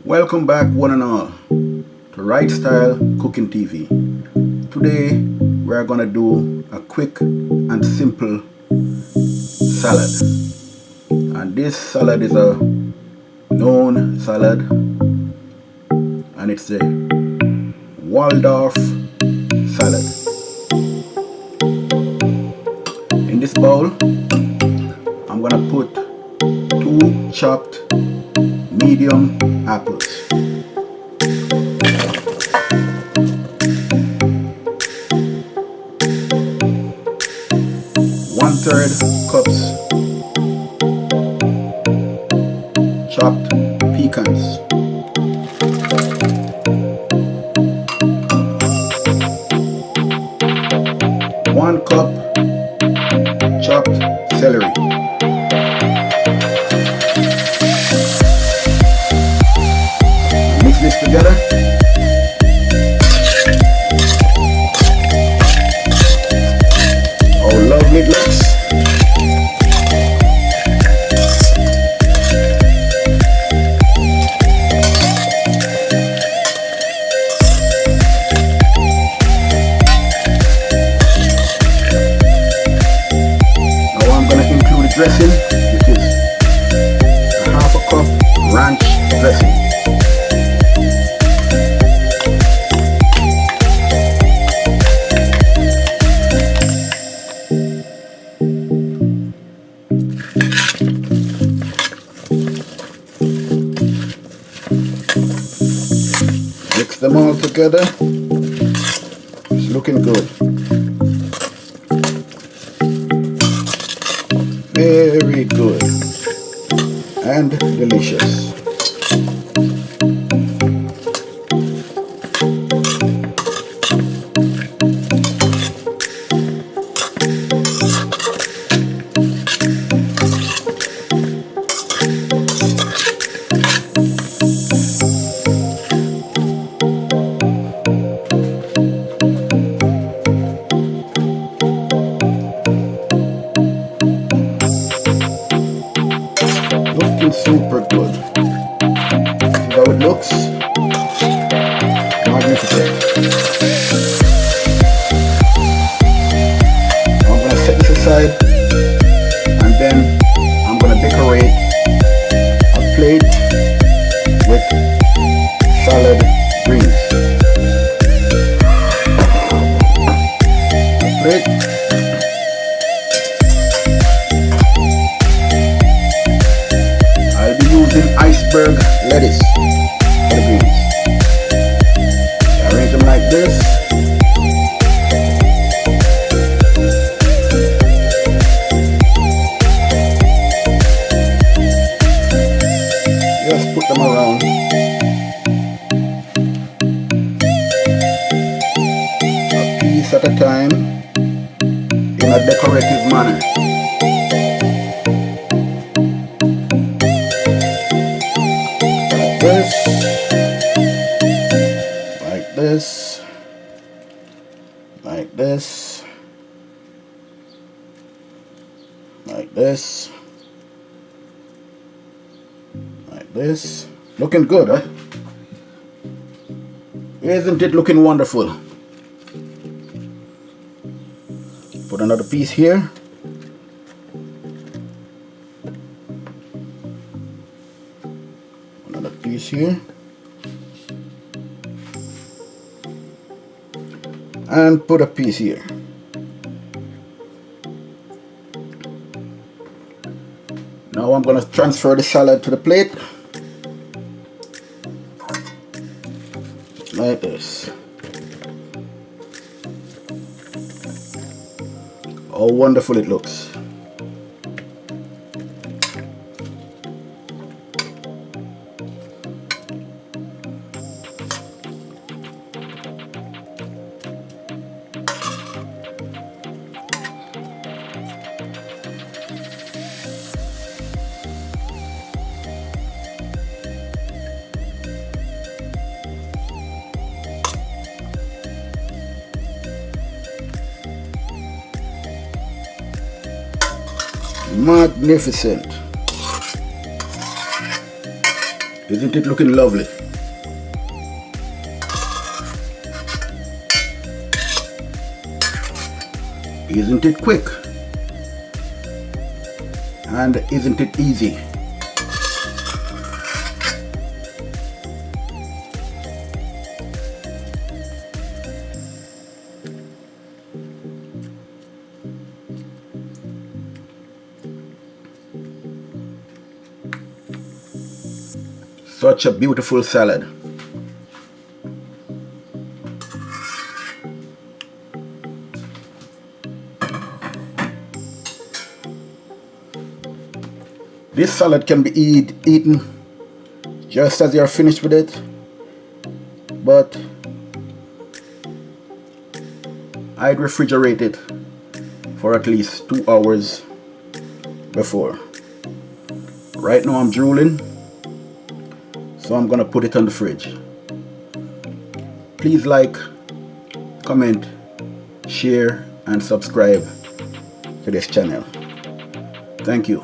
Welcome back one and all to Right Style Cooking TV. Today we're gonna do a quick and simple salad. And this salad is a known salad and it's the Waldorf salad. In this bowl I'm gonna put 2 chopped medium apples, 1/3 cups chopped pecans, 1 cup chopped celery, mix this together. Oh, lovely it looks. Now I'm going to include a dressing, which is a 1/2 cup ranch dressing. Mix them all together. It's looking good. Very good and delicious. Looking super good. See how it looks? Magnificent. I'm going to set this aside and then I'm going to decorate a plate with salad greens. A plate. Using iceberg lettuce for the greens. Arrange them like this. Just put them around. A piece at a time in a decorative manner. Like this, like this, like this, like this. Looking good, huh? Isn't it looking wonderful? Put another piece here. Another piece here. And put a piece here. Now I'm going to transfer the salad to the plate. Like this. How wonderful it looks. Magnificent. Isn't it looking lovely? Isn't it quick? And isn't it easy? Such a beautiful salad. This salad can be eaten just as you're finished with it, but I'd refrigerate it for at least 2 hours before. Right now I'm drooling, so I'm gonna put it on the fridge. Please like, comment, share, and subscribe to this channel. Thank you.